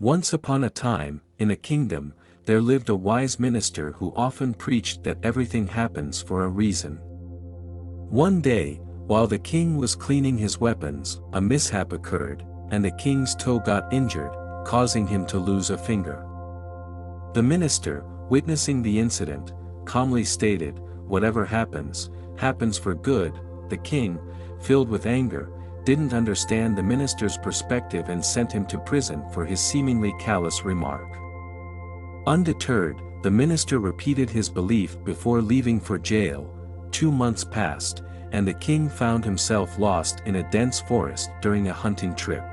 Once upon a time, in a kingdom, there lived a wise minister who often preached that everything happens for a reason. One day, while the king was cleaning his weapons, a mishap occurred, and the king's toe got injured, causing him to lose a finger. The minister, witnessing the incident, calmly stated, "Whatever happens, happens for good." The king, filled with anger, didn't understand the minister's perspective and sent him to prison for his seemingly callous remark. Undeterred, the minister repeated his belief before leaving for jail. 2 months passed, and the king found himself lost in a dense forest during a hunting trip.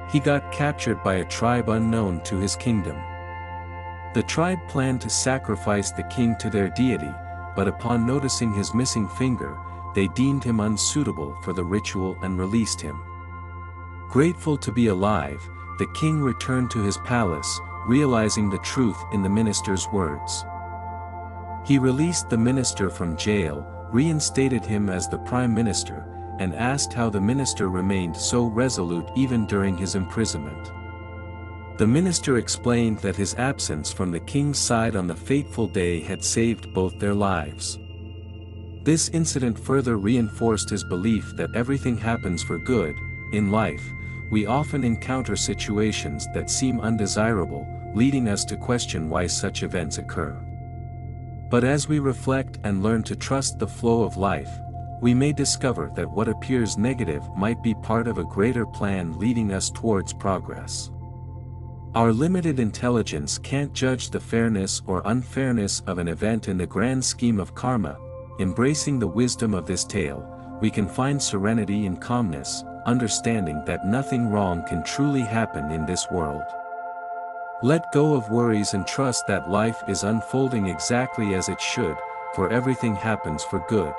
He got captured by a tribe unknown to his kingdom. The tribe planned to sacrifice the king to their deity, but upon noticing his missing finger, they deemed him unsuitable for the ritual and released him. Grateful to be alive, the king returned to his palace, realizing the truth in the minister's words. He released the minister from jail, reinstated him as the prime minister, and asked how the minister remained so resolute even during his imprisonment. The minister explained that his absence from the king's side on the fateful day had saved both their lives. This incident further reinforced his belief that everything happens for good. In life, we often encounter situations that seem undesirable, leading us to question why such events occur. But as we reflect and learn to trust the flow of life, we may discover that what appears negative might be part of a greater plan leading us towards progress. Our limited intelligence can't judge the fairness or unfairness of an event in the grand scheme of karma. Embracing the wisdom of this tale, we can find serenity and calmness, understanding that nothing wrong can truly happen in this world. Let go of worries and trust that life is unfolding exactly as it should, for everything happens for good.